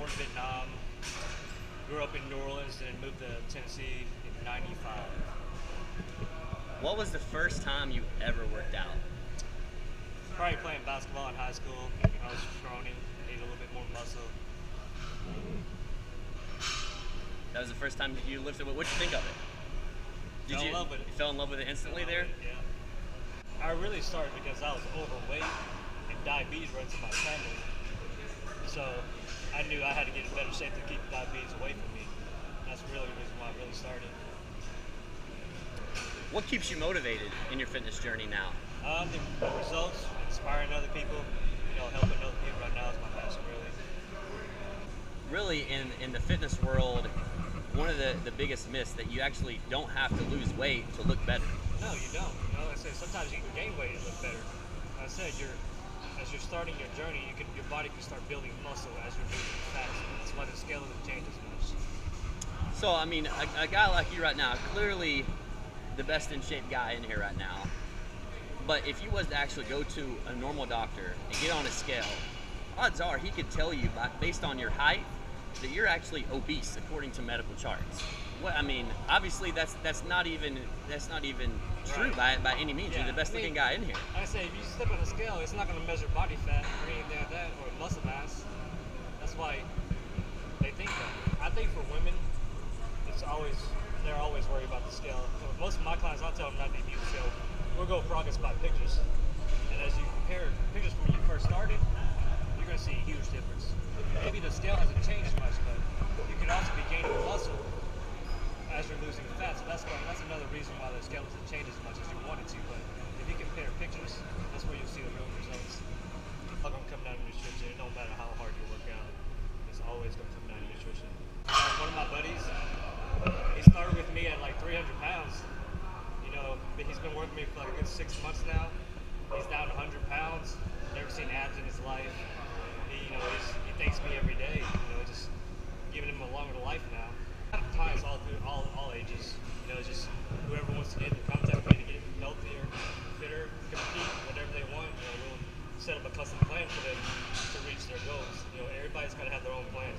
from Vietnam, grew up in New Orleans, then moved to Tennessee in '95. What was the first time you ever worked out? Probably playing basketball in high school. I was scrawny, ate a little bit more muscle. That was the first time you lifted. What'd you think of it? Fell in love with it. You fell in love with it instantly there? Yeah. I really started because I was overweight and diabetes runs in my family. So I knew I had to get in better shape to keep diabetes away from me. That's really the reason why I really started. What keeps you motivated in your fitness journey now? The results, inspiring other people, helping other people right now is my passion, really. Really, in the fitness world, one of the biggest myths that you actually don't have to lose weight to look better. No, you don't. Like I said, sometimes you can gain weight and look better. Like I said, as you're starting your journey, your body can start building muscle as you're moving fast. That's why the scale doesn't change as much. So, I mean, a guy like you right now, clearly the best in shape guy in here right now. But if you was to actually go to a normal doctor and get on a scale, odds are he could tell you, based on your height, that you're actually obese according to medical charts. I mean, obviously that's not even true right. by any means. Yeah, You're the best looking guy in here. Like I say, if you step on a scale, it's not going to measure body fat or anything like that, or muscle mass. That's why they think that. I think for women, they're always worried about the scale. For most of my clients, I'll tell them not to use the scale. We'll go progress by pictures. And as you compare pictures from when you first started, you're going to see a huge difference. Maybe the scale hasn't changed much, but you could also be gaining muscle as you're losing fat. So that's another reason why the scale doesn't change as much as you want it to. But if you compare pictures, that's where you'll see the real results. It's not going to come down to nutrition. It don't matter how hard you work out. It's always going to come down to nutrition. One of my buddies, he started with me at like 300 pounds. He's been working with me for like a good 6 months now. He's down 100 pounds. Never seen abs in his life. He thanks me every day. Just giving him a longer life now. Clients all ages. Just whoever wants to get in contact with me to get healthier, fitter, compete, whatever they want. We'll set up a custom plan for them to reach their goals. Everybody's got to have their own plans.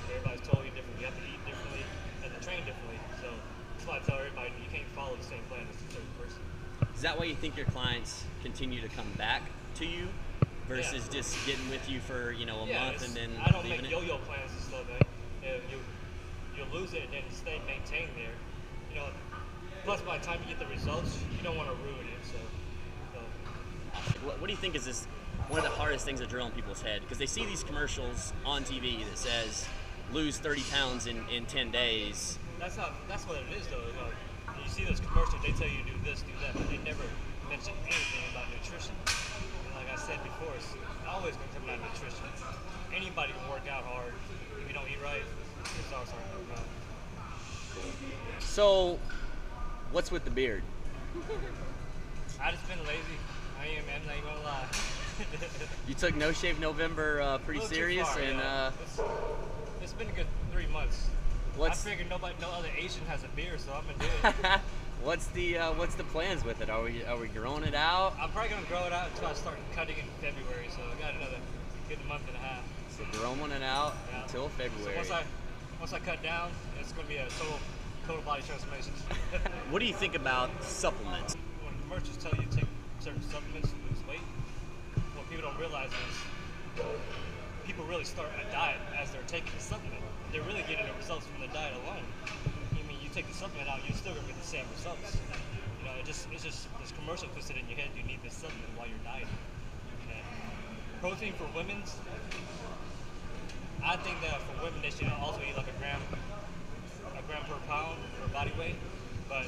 Everybody's totally different. You have to eat differently and to train differently. So that's why I tell everybody you can't follow the same plan as a certain person. Is that why you think your clients continue to come back to you versus just getting with you for a month and then I don't leaving make yo-yo plans and stuff. You'll lose it and then stay maintained there. Plus by the time you get the results, you don't want to ruin it. So. What do you think is one of the hardest things to drill in people's head? Because they see these commercials on TV that says lose 30 pounds in 10 days. That's what it is though. You see those commercials, they tell you do this, do that, but they never mention anything about nutrition. And like I said before, it's always going to come down to nutrition. Anybody can work out hard. If you don't eat right, it's also hard to work out. So, what's with the beard? I just been lazy. I'm not even gonna lie. You took No Shave November pretty serious, far, and it's been a good 3 months. I figured no other Asian has a beard, so I'm gonna do it. What's the plans with it? Are we growing it out? I'm probably gonna grow it out until I start cutting it in February. So I got another good month and a half. So growing it out until February. So once I cut down, it's gonna be a total body transformation. What do you think about supplements? When commercials tell you to take certain supplements to lose weight, what people don't realize is people really start a diet as they're taking the supplement. They're really getting the results from the diet alone. You take the supplement out, you're still gonna get the same results. It's just this commercial puts it in your head. You need this supplement while you're dieting. And protein for women's, I think that for women they should also eat like a gram per pound for body weight. But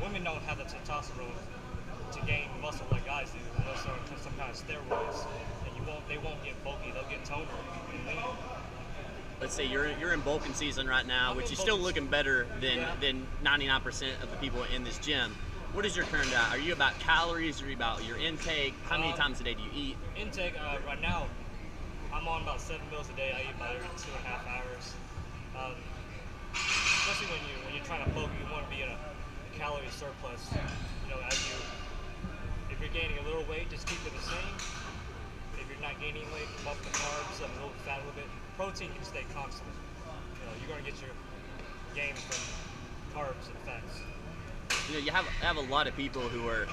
women don't have the testosterone to gain muscle like guys do, unless they're on some kind of steroids. And they won't get bulky. They'll get toner and lean. Let's say you're in bulking season right now, which is still looking better than 99% of the people in this gym. What is your current diet? Are you about calories? Are you about your intake? How many times a day do you eat? Intake, right now, I'm on about 7 meals a day. I eat about every 2.5 hours. Especially when you're trying to bulk, you want to be in a calorie surplus. If you're gaining a little weight, just keep it the same. If you're not gaining conveniently, come up with the carbs, a little fat a little bit. Protein can stay constant. You know, you're going to get your gain from carbs and fats. You know, you have a lot of people who are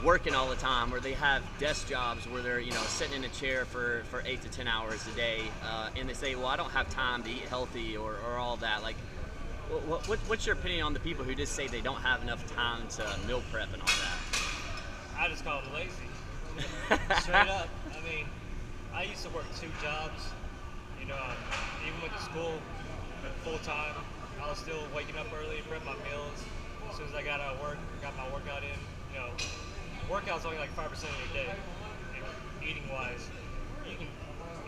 working all the time, or they have desk jobs where they're, you know, sitting in a chair for 8 to 10 hours a day, and they say, well, I don't have time to eat healthy or all that. Like, what's your opinion on the people who just say they don't have enough time to meal prep and all that? I just call them lazy. Straight up. I mean, I used to work 2 jobs. You know, even went to school full time. I was still waking up early, prep my meals. As soon as I got out of work, got my workout in. You know, workout's only like 5% of your day. You know, eating wise, you can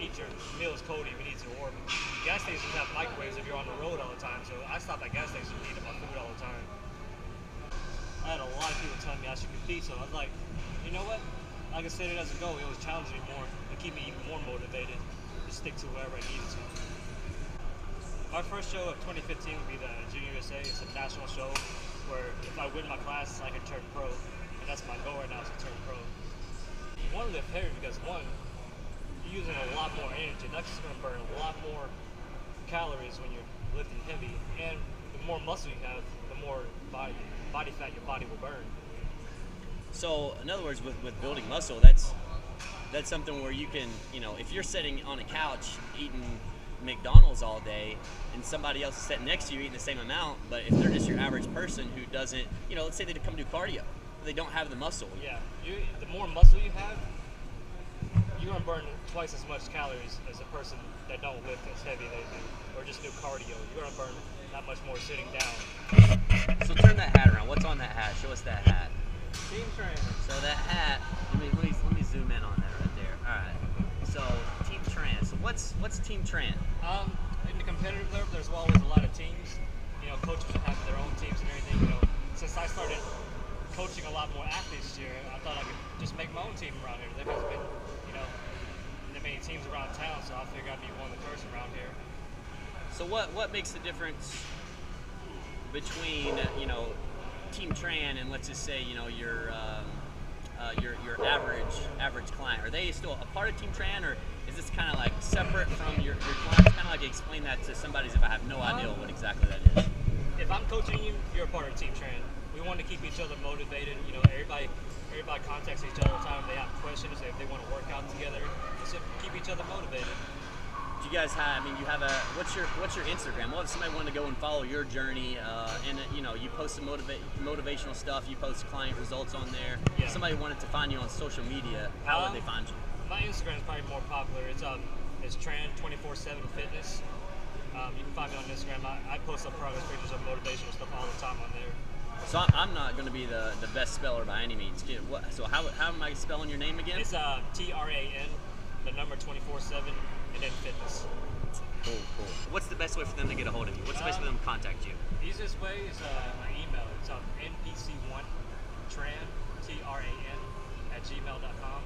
eat your meals cold if it needs to warm. Gas stations have microwaves if you're on the road all the time, so I stop at gas stations eating my food all the time. I had a lot of people telling me I should compete, so I was like, you know what? Like I said, it as a goal, it was challenging me more to keep me even more motivated to stick to whatever I needed to. Our first show of 2015 would be the Junior USA. It's a national show where if I win my class, I can turn pro. And that's my goal right now, is to turn pro. You want to lift heavy because, one, you're using a lot more energy. That's just going to burn a lot more calories when you're lifting heavy. And the more muscle you have, the more body fat your body will burn. So, in other words, with building muscle, that's something where you can, you know, if you're sitting on a couch eating McDonald's all day and somebody else is sitting next to you eating the same amount, but if they're just your average person who doesn't, you know, let's say they come do cardio, they don't have the muscle. Yeah, the more muscle you have, you're going to burn twice as much calories as a person that don't lift as heavy as they do, or just do cardio. You're going to burn that much more sitting down. So turn that hat around. What's on that hat? Show us that hat. Team Tran. So that hat, let me zoom in on that right there. All right. So Team Tran. So what's Team Tran? In the competitive level, there's always a lot of teams. You know, coaches have their own teams and everything. You know, since I started coaching a lot more athletes this year, I thought I could just make my own team around here. There hasn't been, you know, that many teams around town, so I figured I'd be one of the first around here. So what makes the difference between, you know, Team Tran and, let's just say, you know, your average client? Are they still a part of Team Tran, or is this kind of like separate from your clients? Kind of like explain that to somebody if I have no idea what exactly that is. If I'm coaching you, you're a part of Team Tran. We want to keep each other motivated. You know, everybody contacts each other all the time. If they have questions, if they want to work out together, so keep each other motivated. Do you guys have? I mean, you have a what's your Instagram? What if somebody wanted to go and follow your journey? And you know, you post some motivational stuff. You post client results on there. Yeah. If somebody wanted to find you on social media, how would they find you? My Instagram is probably more popular. It's Tran 24/7 Fitness. You can find me on Instagram. I post up progress pictures of motivational stuff all the time on there. So I'm not going to be the best speller by any means. So how am I spelling your name again? It's TRAN, the number 24/7, and then fitness. Cool. What's the best way for them to get a hold of you? What's the best way for them to contact you? Easiest way is my email. It's npc1tran, TRAN, @gmail.com.